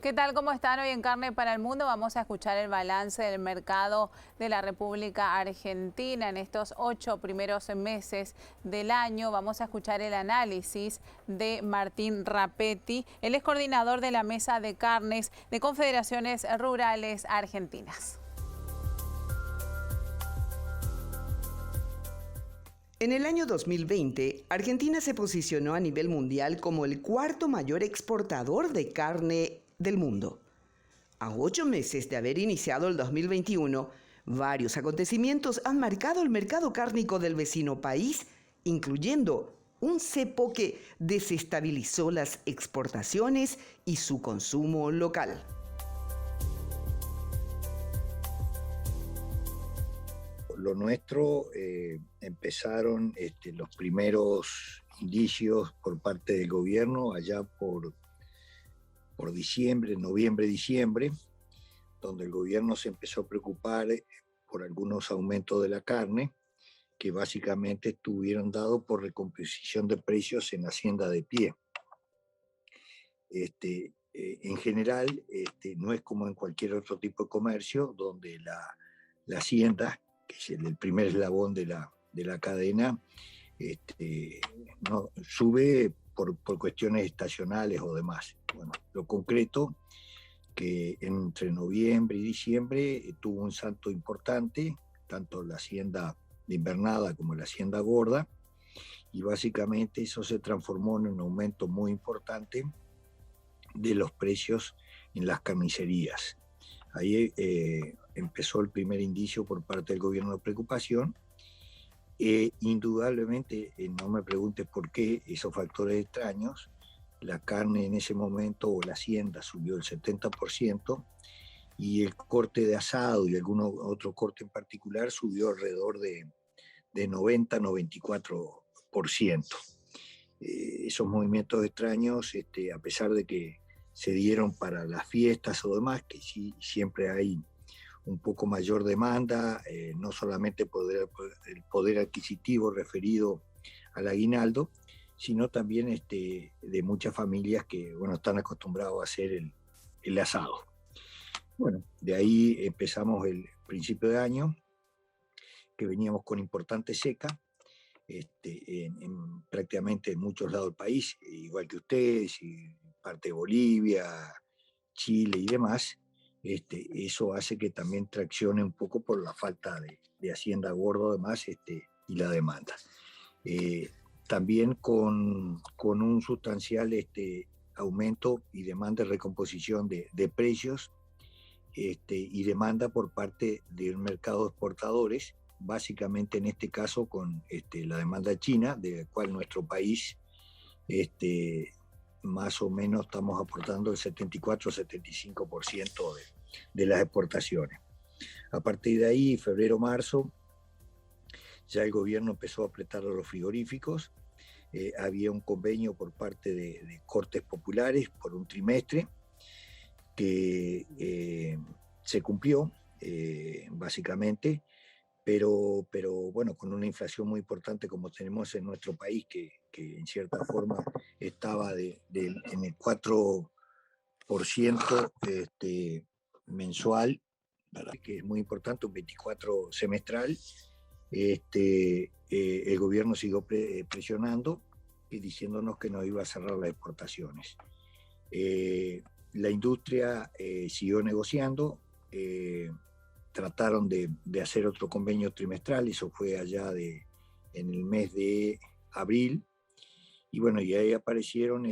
¿Qué tal? ¿Cómo están? Hoy en Carne para el Mundo vamos a escuchar el balance del mercado de la República Argentina en estos 8 primeros meses del año. Vamos a escuchar el análisis de Martín Rapetti. Él es coordinador de la Mesa de Carnes de Confederaciones Rurales Argentinas. En el año 2020, Argentina se posicionó a nivel mundial como el cuarto mayor exportador de carne del mundo. A 8 meses de haber iniciado el 2021, varios acontecimientos han marcado el mercado cárnico del vecino país, incluyendo un cepo que desestabilizó las exportaciones y su consumo local. Lo nuestro empezaron los primeros indicios por parte del gobierno allá por diciembre, noviembre, diciembre, donde el gobierno se empezó a preocupar por algunos aumentos de la carne que básicamente estuvieron dados por recomposición de precios en la hacienda de pie. En general, no es como en cualquier otro tipo de comercio, donde la hacienda, que es el primer eslabón de la cadena, no, sube por cuestiones estacionales o demás. Bueno, lo concreto que entre noviembre y diciembre tuvo un salto importante, tanto la hacienda de invernada como la hacienda gorda, y básicamente eso se transformó en un aumento muy importante de los precios en las carnicerías. Ahí empezó el primer indicio por parte del gobierno de preocupación. Indudablemente, no me preguntes por qué esos factores extraños, la carne en ese momento o la hacienda subió el 70% y el corte de asado y algún otro corte en particular subió alrededor de 90-94%. Esos movimientos extraños, a pesar de que se dieron para las fiestas o demás, que sí siempre hay un poco mayor demanda, no solamente el poder adquisitivo referido al aguinaldo, sino también de muchas familias que bueno, están acostumbrados a hacer el asado. Bueno, de ahí empezamos el principio de año, que veníamos con importante seca, prácticamente en muchos lados del país, igual que ustedes, y parte de Bolivia, Chile y demás. Eso hace que también traccione un poco por la falta de hacienda gordo además y la demanda. También con un sustancial aumento y demanda de recomposición de precios y demanda por parte del mercado de exportadores, básicamente en este caso con la demanda china, de la cual nuestro país más o menos estamos aportando el 74-75% de las exportaciones. A partir de ahí, febrero-marzo, ya el gobierno empezó a apretar a los frigoríficos. Había un convenio por parte de cortes populares por un trimestre que se cumplió, básicamente, pero bueno, con una inflación muy importante como tenemos en nuestro país, que en cierta forma estaba en el 4% mensual, ¿verdad? Que es muy importante, un 24 semestral. El gobierno siguió presionando y diciéndonos que no iba a cerrar las exportaciones. La industria siguió negociando, trataron de hacer otro convenio trimestral, eso fue allá en el mes de abril, y bueno, y ahí aparecieron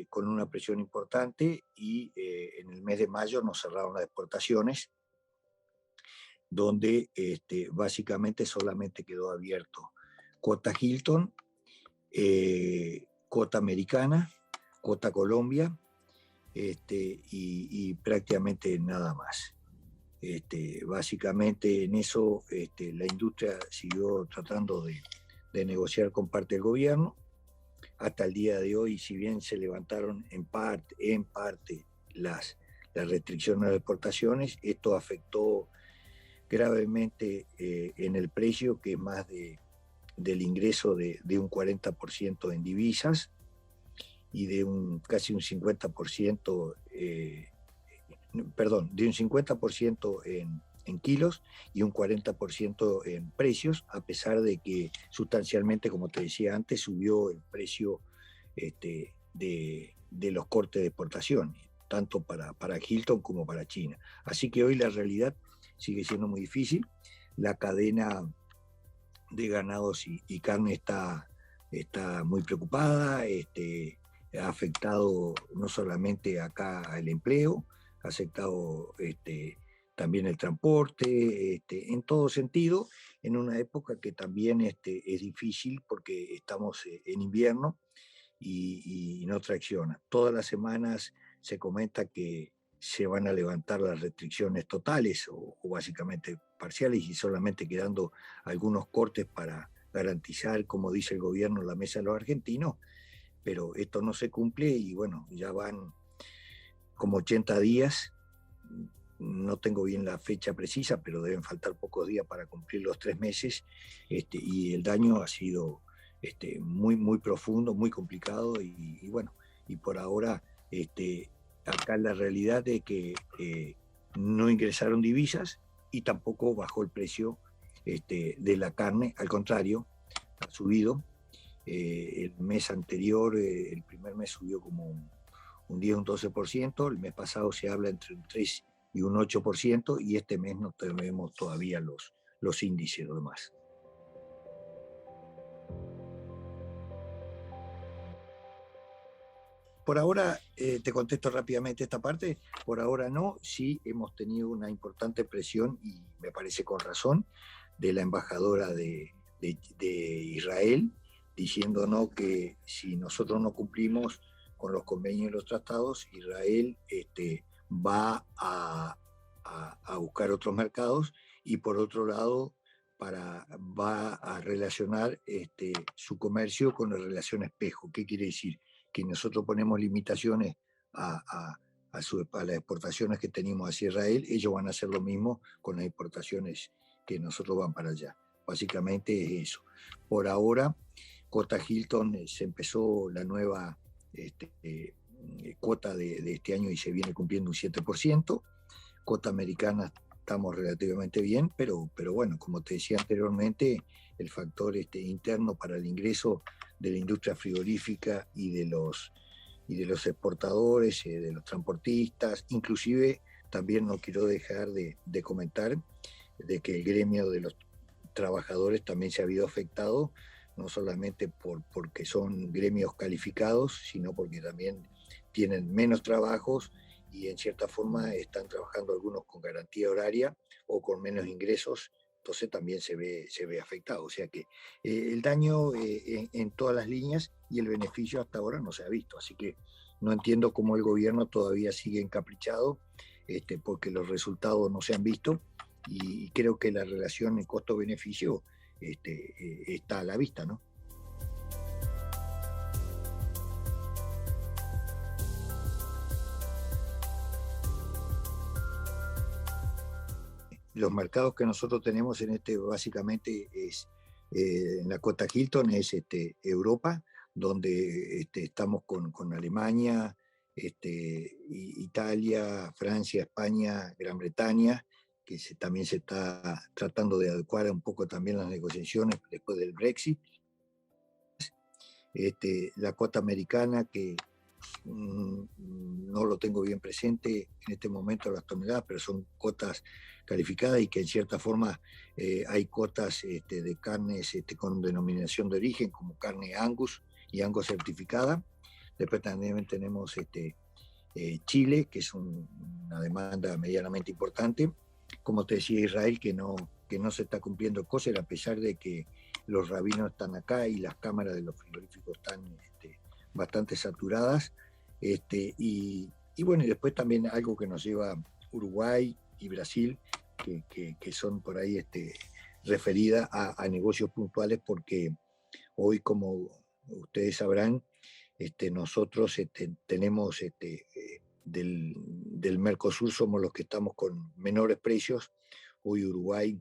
con una presión importante y en el mes de mayo nos cerraron las exportaciones, donde básicamente solamente quedó abierto cuota Hilton, cuota americana, cuota Colombia, y prácticamente nada más. Básicamente en eso la industria siguió tratando de negociar con parte del gobierno. Hasta el día de hoy, si bien se levantaron en parte las restricciones a las exportaciones, esto afectó gravemente en el precio, que es más del ingreso de un 40% en divisas y de casi un 50% perdón, de un 50% en kilos y un 40% en precios, a pesar de que sustancialmente, como te decía antes, subió el precio de los cortes de exportación, tanto para Hilton como para China. Así que hoy la realidad sigue siendo muy difícil. La cadena de ganados y carne está muy preocupada, ha afectado no solamente acá el empleo, ha afectado también el transporte, en todo sentido, en una época que también es difícil porque estamos en invierno y no tracciona. Todas las semanas se comenta que se van a levantar las restricciones totales o básicamente parciales y solamente quedando algunos cortes para garantizar, como dice el gobierno, la mesa de los argentinos, pero esto no se cumple y bueno, ya van como 80 días, no tengo bien la fecha precisa, pero deben faltar pocos días para cumplir los 3 meses, y el daño ha sido muy, muy profundo, muy complicado y bueno, y por ahora acá la realidad es que no ingresaron divisas y tampoco bajó el precio de la carne, al contrario, ha subido. El mes anterior, el primer mes subió como un 10, un 12%, el mes pasado se habla entre un 3 y un 8%, y este mes no tenemos todavía los índices o demás. Por ahora, te contesto rápidamente esta parte, por ahora no, sí hemos tenido una importante presión, y me parece con razón, de la embajadora de Israel, diciéndonos que si nosotros no cumplimos con los convenios y los tratados, Israel va a buscar otros mercados, y por otro lado va a relacionar su comercio con la relación espejo. ¿Qué quiere decir? Que nosotros ponemos limitaciones a las exportaciones que tenemos hacia Israel, ellos van a hacer lo mismo con las exportaciones que nosotros van para allá. Básicamente es eso. Por ahora, Costa Hilton se empezó la nueva cuota de este año y se viene cumpliendo un 7%. Cota americana estamos relativamente bien, pero bueno, como te decía anteriormente, el factor interno para el ingreso de la industria frigorífica y de los exportadores, de los transportistas, inclusive también no quiero dejar de comentar de que el gremio de los trabajadores también se ha habido afectado, no solamente porque son gremios calificados, sino porque también tienen menos trabajos y en cierta forma están trabajando algunos con garantía horaria o con menos ingresos, entonces también se ve afectado. O sea que el daño en todas las líneas y el beneficio hasta ahora no se ha visto. Así que no entiendo cómo el gobierno todavía sigue encaprichado, porque los resultados no se han visto, y creo que la relación en costo-beneficio está a la vista, ¿no? Los mercados que nosotros tenemos en básicamente es en la Costa Hilton, es Europa, donde estamos con Alemania, Italia, Francia, España, Gran Bretaña, que también se está tratando de adecuar un poco también las negociaciones después del Brexit. La cuota americana, que no lo tengo bien presente en este momento las toneladas, pero son cuotas calificadas, y que en cierta forma hay cuotas de carnes con denominación de origen, como carne Angus y Angus certificada. Después también tenemos Chile, que es una demanda medianamente importante. Como te decía, Israel, que no se está cumpliendo cosas, a pesar de que los rabinos están acá y las cámaras de los frigoríficos están bastante saturadas. Y bueno, y después también algo que nos lleva Uruguay y Brasil, que son por ahí referidas a negocios puntuales, porque hoy, como ustedes sabrán, nosotros tenemos del Mercosur, somos los que estamos con menores precios. Hoy Uruguay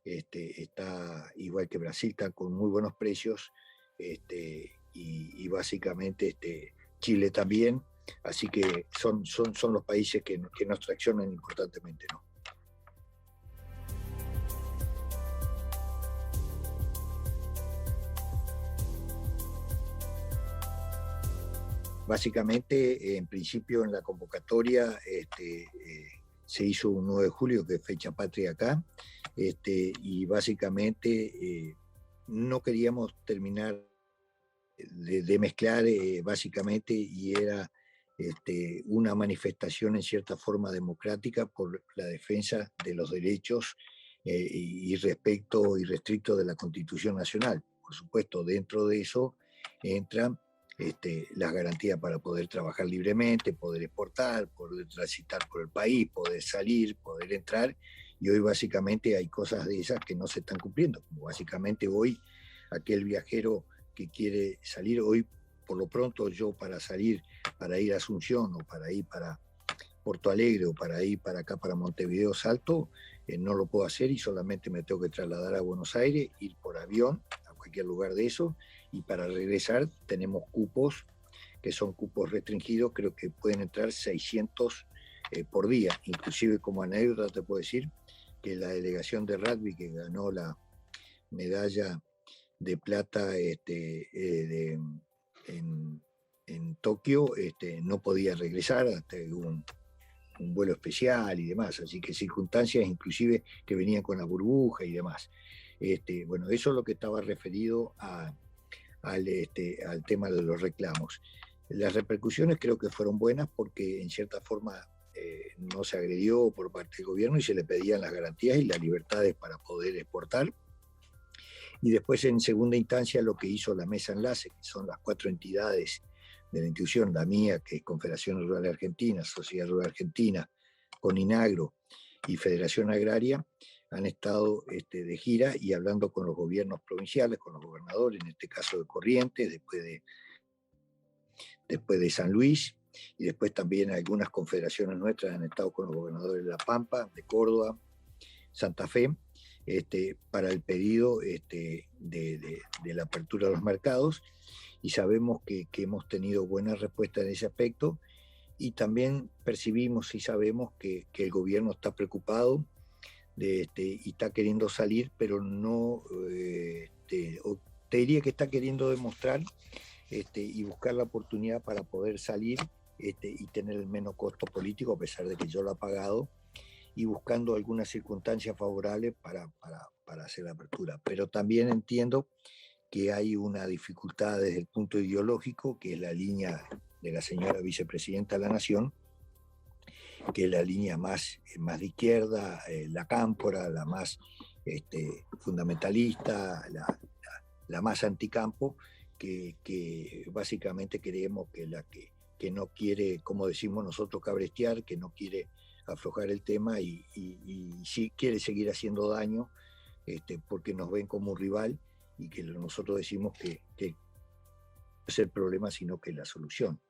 está igual que Brasil, está con muy buenos precios, y básicamente Chile también, Así que son los países que nos traccionan importantemente, ¿no? Básicamente, en principio, en la convocatoria se hizo un 9 de julio, que es fecha patria acá, y básicamente no queríamos terminar de mezclar, básicamente, y era una manifestación en cierta forma democrática por la defensa de los derechos y respeto irrestricto de la Constitución Nacional. Por supuesto, dentro de eso entran las garantías para poder trabajar libremente, poder exportar, poder transitar por el país, poder salir, poder entrar, y hoy básicamente hay cosas de esas que no se están cumpliendo, como básicamente hoy aquel viajero que quiere salir, hoy por lo pronto yo para salir, para ir a Asunción o para ir para Porto Alegre o para ir para acá, para Montevideo, Salto, no lo puedo hacer y solamente me tengo que trasladar a Buenos Aires, ir por avión a cualquier lugar de eso, y para regresar tenemos cupos que son cupos restringidos, creo que pueden entrar 600 por día. Inclusive, como anécdota te puedo decir que la delegación de rugby que ganó la medalla de plata en Tokio no podía regresar hasta un vuelo especial y demás, así que circunstancias inclusive que venían con la burbuja y demás. Bueno, eso es lo que estaba referido al tema de los reclamos. Las repercusiones creo que fueron buenas porque en cierta forma no se agredió por parte del gobierno y se le pedían las garantías y las libertades para poder exportar. Y después, en segunda instancia, lo que hizo la Mesa Enlace, que son las 4 entidades de la institución, la mía, que es Confederación Rural Argentina, Sociedad Rural Argentina, Coninagro y Federación Agraria, han estado de gira y hablando con los gobiernos provinciales, con los gobernadores, en este caso de Corrientes, después de San Luis, y después también algunas confederaciones nuestras han estado con los gobernadores de La Pampa, de Córdoba, Santa Fe, para el pedido de la apertura de los mercados, y sabemos que hemos tenido buena respuesta en ese aspecto, y también percibimos y sabemos que el gobierno está preocupado y está queriendo salir, pero no, te diría que está queriendo demostrar y buscar la oportunidad para poder salir y tener el menos costo político, a pesar de que yo lo he pagado, y buscando algunas circunstancias favorables para hacer la apertura. Pero también entiendo que hay una dificultad desde el punto ideológico, que es la línea de la señora vicepresidenta de la Nación, que es la línea más de izquierda, la cámpora, la más fundamentalista, la más anticampo, que básicamente creemos que no quiere, como decimos nosotros, cabrestear, que no quiere aflojar el tema y sí quiere seguir haciendo daño porque nos ven como un rival y que nosotros decimos que no es el problema, sino que es la solución.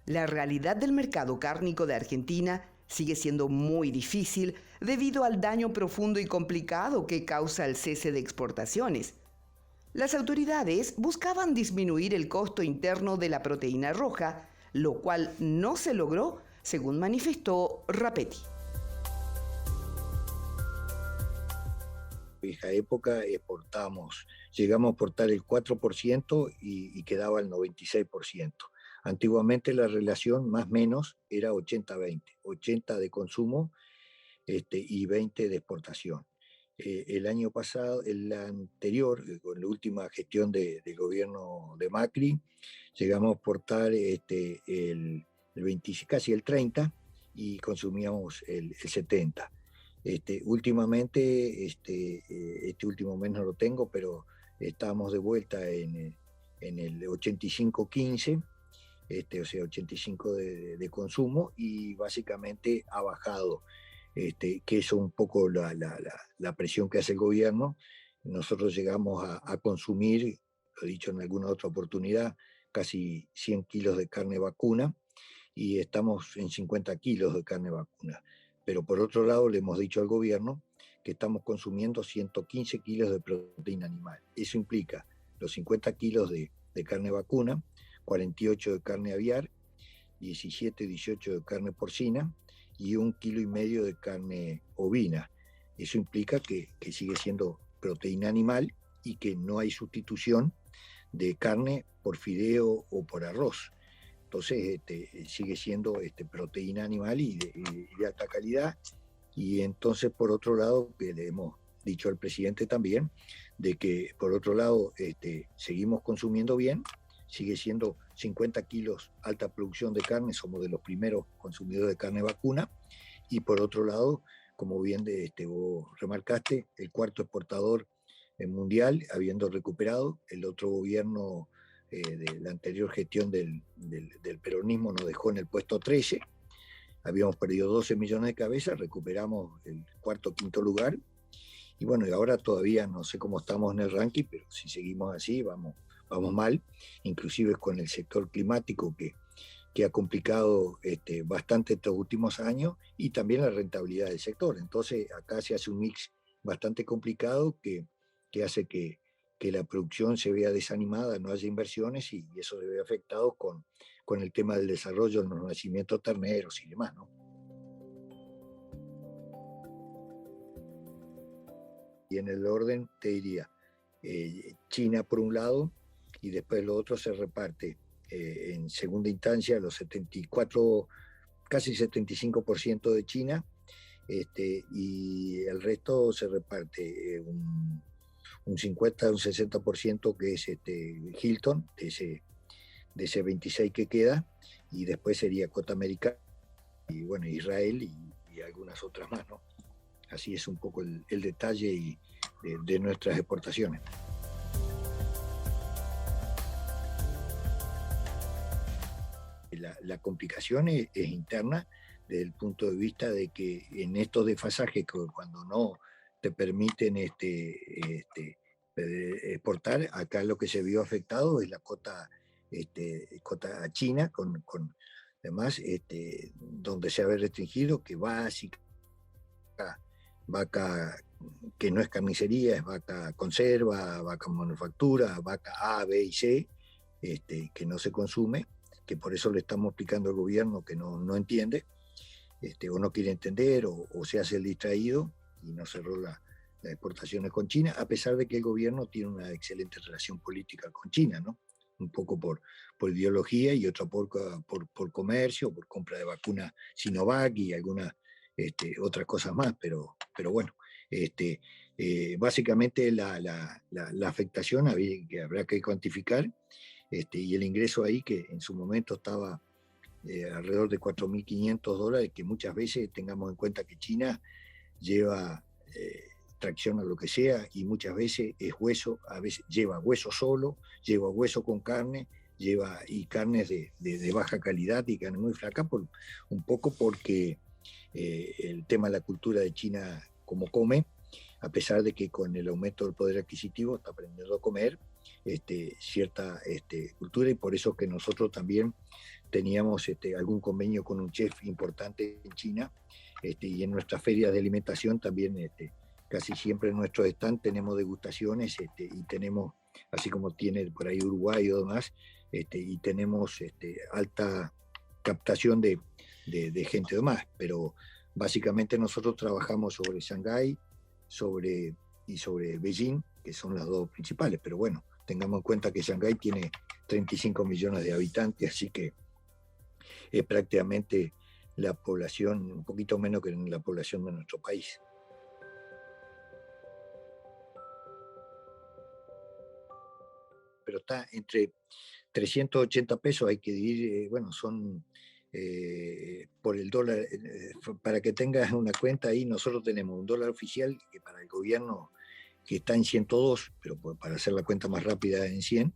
La realidad del mercado cárnico de Argentina sigue siendo muy difícil debido al daño profundo y complicado que causa el cese de exportaciones. Las autoridades buscaban disminuir el costo interno de la proteína roja, lo cual no se logró, según manifestó Rapetti. En vieja época llegamos a exportar el 4% y quedaba el 96%. Antiguamente la relación más o menos era 80-20, 80 de consumo y 20 de exportación. El año pasado, el anterior, con la última gestión del gobierno de Macri, llegamos a exportar el 20, casi el 30 y consumíamos el 70. Últimamente, este último mes no lo tengo, pero estábamos de vuelta en en el 85-15, o sea, 85 de consumo, y básicamente ha bajado, que eso es un poco la presión que hace el gobierno. Nosotros llegamos a consumir, lo he dicho en alguna otra oportunidad, casi 100 kilos de carne vacuna, y estamos en 50 kilos de carne vacuna. Pero por otro lado, le hemos dicho al gobierno que estamos consumiendo 115 kilos de proteína animal. Eso implica los 50 kilos de carne vacuna, 48 de carne aviar, 17, 18 de carne porcina y 1,5 kilos de carne ovina. Eso implica que sigue siendo proteína animal y que no hay sustitución de carne por fideo o por arroz. Entonces sigue siendo proteína animal y de alta calidad. Y entonces, por otro lado, que le hemos dicho al presidente también, de que por otro lado seguimos consumiendo bien, sigue siendo 50 kilos alta producción de carne, somos de los primeros consumidores de carne vacuna, y por otro lado, como bien vos remarcaste, el cuarto exportador mundial, habiendo recuperado. El otro gobierno de la anterior gestión del peronismo nos dejó en el puesto 13, habíamos perdido 12 millones de cabezas, recuperamos el cuarto o quinto lugar, y bueno, y ahora todavía no sé cómo estamos en el ranking, pero si seguimos así vamos mal, inclusive con el sector climático que ha complicado bastante estos últimos años, y también la rentabilidad del sector. Entonces acá se hace un mix bastante complicado que hace que la producción se vea desanimada, no haya inversiones, y eso se ve afectado con el tema del desarrollo de los nacimientos terneros y demás, ¿no? Y en el orden te diría, China por un lado, y después lo otro se reparte en segunda instancia los 74, casi 75% de China, y el resto se reparte un 50, un 60% que es Hilton, de ese 26 que queda, y después sería Cota América, y bueno, Israel y algunas otras más, ¿no? Así es un poco el detalle de nuestras exportaciones. La complicación es interna desde el punto de vista de que en estos desfasajes, cuando no te permiten exportar, acá lo que se vio afectado es la cota a China, con además donde se ha restringido que vaca que no es carnicería, es vaca conserva, vaca manufactura, vaca A, B y C, que no se consume, que por eso le estamos explicando al gobierno que no entiende, o no quiere entender, o se hace el distraído y no cerró las exportaciones con China, a pesar de que el gobierno tiene una excelente relación política con China, ¿no? Un poco por ideología y otra por comercio, por compra de vacunas Sinovac y algunas otras cosas más, pero bueno, básicamente la afectación que habrá que cuantificar, y el ingreso ahí que en su momento estaba alrededor de $4.500, que muchas veces tengamos en cuenta que China lleva tracción a lo que sea, y muchas veces es hueso, a veces lleva hueso solo, lleva hueso con carne, lleva y carnes de baja calidad y carne muy flaca, un poco porque el tema de la cultura de China, como come, a pesar de que con el aumento del poder adquisitivo está aprendiendo a comer cierta cultura, y por eso que nosotros también teníamos algún convenio con un chef importante en China, y en nuestras ferias de alimentación también casi siempre en nuestros stands tenemos degustaciones, y tenemos, así como tiene por ahí Uruguay y demás, y tenemos alta captación de gente de más, pero básicamente nosotros trabajamos sobre Shanghái y sobre Beijing, que son las dos principales, pero bueno, tengamos en cuenta que Shanghái tiene 35 millones de habitantes, así que es prácticamente la población, un poquito menos que la población de nuestro país. Pero está entre 380 pesos, hay que dividir, bueno, son por el dólar, para que tengas una cuenta ahí, nosotros tenemos un dólar oficial que para el gobierno que está en 102, pero para hacer la cuenta más rápida en 100,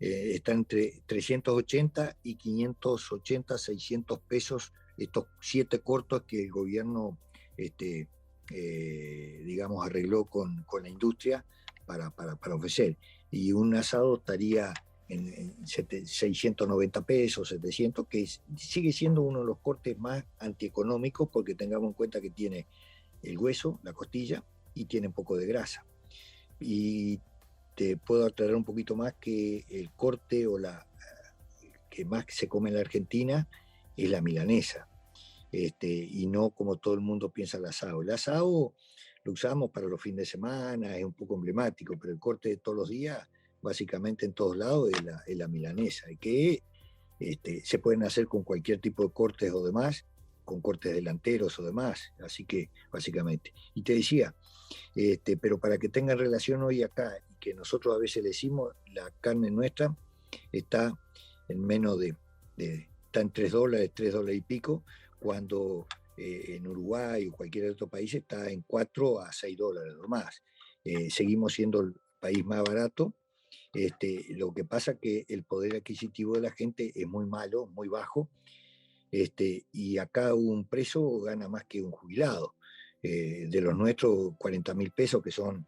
está entre 380 y 580, 600 pesos, estos 7 cortos que el gobierno, digamos, arregló con la industria para ofrecer. Y un asado estaría en 690 pesos, 700, que sigue siendo uno de los cortes más antieconómicos, porque tengamos en cuenta que tiene el hueso, la costilla, y tiene un poco de grasa. Y te puedo aclarar un poquito más que el corte que más se come en la Argentina es la milanesa, y no como todo el mundo piensa el asado. El asado lo usamos para los fines de semana, es un poco emblemático, pero el corte de todos los días, básicamente en todos lados, es la milanesa, y que se pueden hacer con cualquier tipo de cortes o demás, con cortes delanteros o demás, así que básicamente. Y te decía, pero para que tengan relación hoy acá, y que nosotros a veces le decimos, la carne nuestra está en menos está en $3 y pico, cuando en Uruguay o cualquier otro país está en $4 a $6 o más. Seguimos siendo el país más barato. Lo que pasa es que el poder adquisitivo de la gente es muy malo, muy bajo, y acá un preso gana más que un jubilado. De los nuestros, 40.000 pesos, que son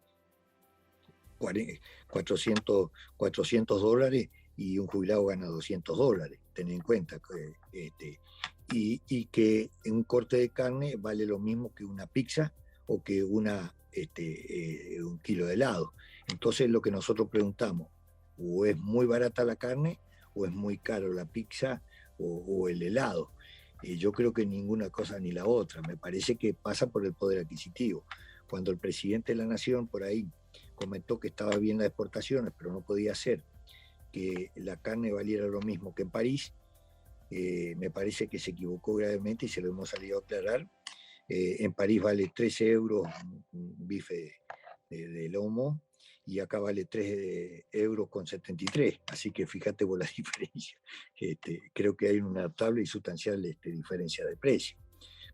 400 dólares, y un jubilado gana $200, ten en cuenta. Y que un corte de carne vale lo mismo que una pizza o que un kilo de helado. Entonces lo que nosotros preguntamos, o es muy barata la carne, o es muy caro la pizza o el helado. Yo creo que ninguna cosa ni la otra. Me parece que pasa por el poder adquisitivo. Cuando el presidente de la Nación por ahí comentó que estaba bien las exportaciones, pero no podía ser que la carne valiera lo mismo que en París, me parece que se equivocó gravemente, y se lo hemos salido a aclarar. En París vale 13 euros un bife de lomo, y acá vale 3 euros con 73, así que fíjate vos la diferencia. Creo que hay una notable y sustancial diferencia de precio.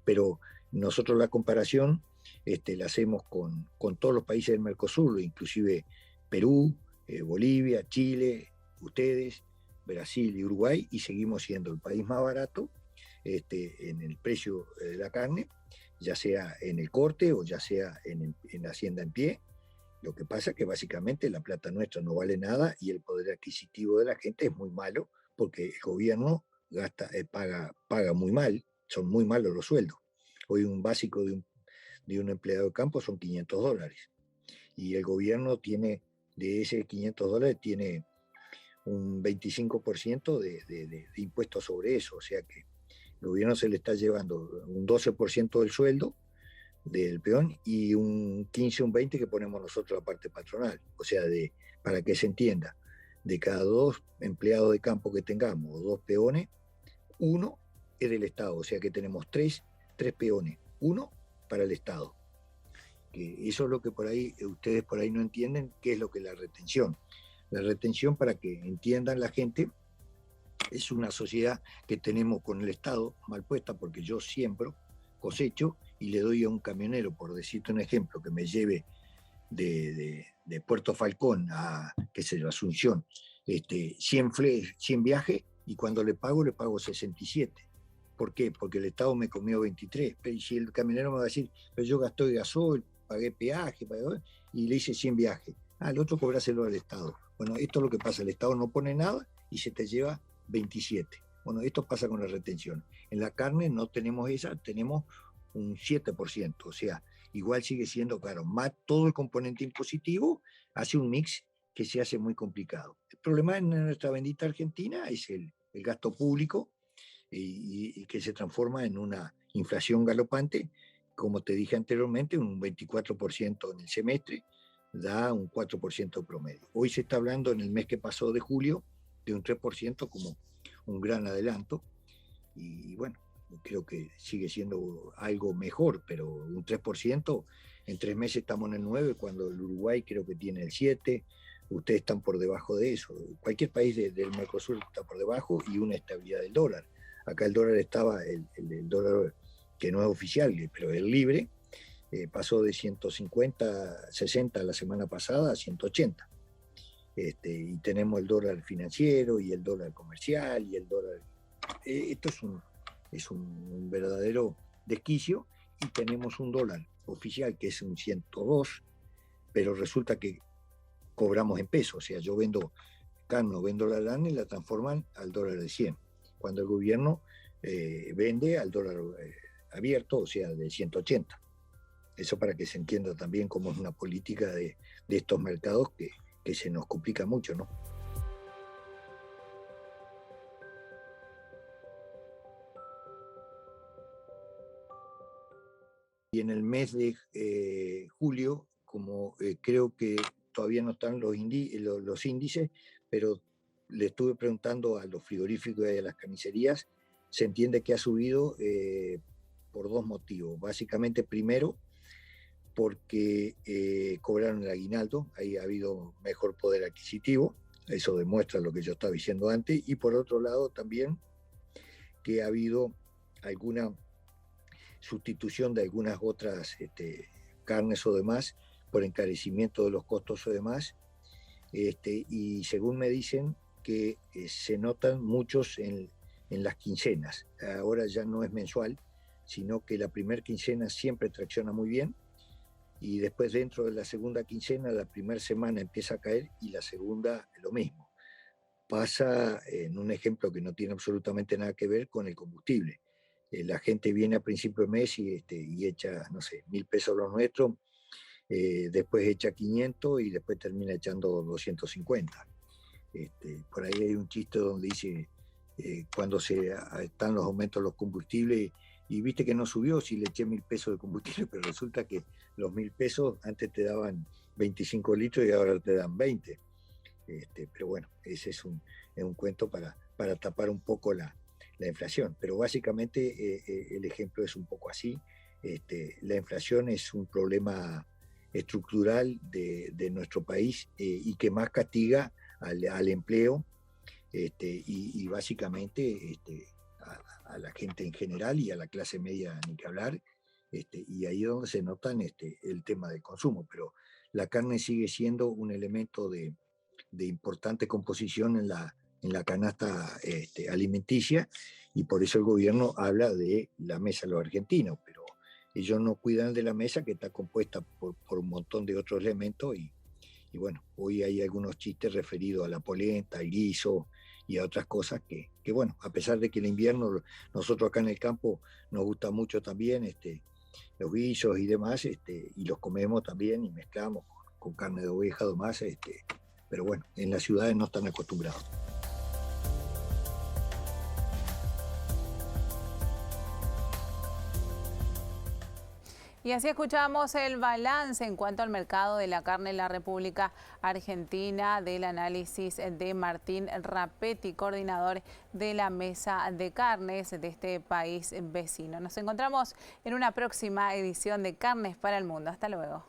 Pero nosotros la comparación la hacemos con todos los países del Mercosur, inclusive Perú, Bolivia, Chile, ustedes, Brasil y Uruguay, y seguimos siendo el país más barato en el precio de la carne, ya sea en el corte o ya sea en la hacienda en pie. Lo que pasa es que básicamente la plata nuestra no vale nada, y el poder adquisitivo de la gente es muy malo, porque el gobierno paga muy mal, son muy malos los sueldos. Hoy un básico de un empleado de campo son $500, y el gobierno tiene, de ese $500, tiene un 25% de impuestos sobre eso, o sea que el gobierno se le está llevando un 12% del sueldo del peón, y un 15, un 20 que ponemos nosotros la parte patronal. O sea, para que se entienda, de cada 2 empleados de campo que tengamos, o 2 peones, 1 es del Estado. O sea que tenemos 3 peones, 1 para el Estado. Que eso es lo que por ahí ustedes por ahí no entienden, qué es lo que es la retención. La retención, para que entiendan la gente, es una sociedad que tenemos con el Estado mal puesta, porque yo siembro, cosecho, y le doy a un camionero, por decirte un ejemplo, que me lleve de Puerto Falcón a, qué sé yo, Asunción, 100 viajes, y cuando le pago 67. ¿Por qué? Porque el Estado me comió 23. Pero si el camionero me va a decir, pero yo gasté gasoil, pagué peaje, y le hice 100 viajes. El otro cobráselo al Estado. Bueno, esto es lo que pasa, el Estado no pone nada y se te lleva 27. Bueno, esto pasa con la retención. En la carne no tenemos esa, tenemos un 7%, o sea, igual sigue siendo caro. Más todo el componente impositivo hace un mix que se hace muy complicado. El problema en nuestra bendita Argentina es el gasto público, y que se transforma en una inflación galopante. Como te dije anteriormente, un 24% en el semestre da un 4% promedio. Hoy se está hablando, en el mes que pasó de julio, de un 3% como un gran adelanto, y bueno, creo que sigue siendo algo mejor, pero un 3%, en 3 meses estamos en el 9%, cuando el Uruguay creo que tiene el 7%, ustedes están por debajo de eso. Cualquier país del Mercosur está por debajo, y una estabilidad del dólar. Acá el dólar estaba, el dólar que no es oficial, pero es libre, pasó de 150, 60 la semana pasada a 180. y tenemos el dólar financiero y el dólar comercial y el dólar... esto es un verdadero desquicio, y tenemos un dólar oficial que es un 102, pero resulta que cobramos en pesos, o sea, yo vendo carne o vendo la lana y la transforman al dólar de 100, cuando el gobierno vende al dólar abierto, o sea, de 180. Eso para que se entienda también cómo es una política de estos mercados que se nos complica mucho, ¿no? Y en el mes de julio, como creo que todavía no están los índices, pero le estuve preguntando a los frigoríficos y a las carnicerías, se entiende que ha subido por dos motivos. Básicamente, primero, porque cobraron el aguinaldo, ahí ha habido mejor poder adquisitivo, eso demuestra lo que yo estaba diciendo antes, y por otro lado también que ha habido alguna sustitución de algunas otras carnes o demás por encarecimiento de los costos o demás, y según me dicen que se notan muchos en las quincenas. Ahora ya no es mensual, sino que la primera quincena siempre tracciona muy bien, y después dentro de la segunda quincena, la primera semana empieza a caer y la segunda lo mismo. Pasa en un ejemplo que no tiene absolutamente nada que ver con el combustible. La gente viene a principio de mes y echa, no sé, 1.000 pesos los nuestros, después echa 500 y después termina echando 250. Por ahí hay un chiste donde dice, cuando están los aumentos de los combustibles, y viste que no subió si le eché 1.000 pesos de combustible, pero resulta que los 1.000 pesos antes te daban 25 litros y ahora te dan 20. Pero bueno, ese es un cuento para tapar un poco la inflación. Pero básicamente el ejemplo es un poco así. La inflación es un problema estructural de nuestro país, y que más castiga al empleo, y básicamente a la gente en general y a la clase media ni que hablar, y ahí es donde se notan el tema del consumo. Pero la carne sigue siendo un elemento de importante composición en la canasta alimenticia, y por eso el gobierno habla de la mesa de los argentinos, pero ellos no cuidan de la mesa, que está compuesta por un montón de otros elementos, y bueno, hoy hay algunos chistes referidos a la polenta, al guiso y a otras cosas que bueno, a pesar de que el invierno, nosotros acá en el campo nos gusta mucho también los guisos y demás, y los comemos también y mezclamos con carne de oveja o demás, pero bueno, en las ciudades no están acostumbrados. Y así escuchamos el balance en cuanto al mercado de la carne en la República Argentina, del análisis de Martín Rapetti, coordinador de la Mesa de Carnes de este país vecino. Nos encontramos en una próxima edición de Carnes para el Mundo. Hasta luego.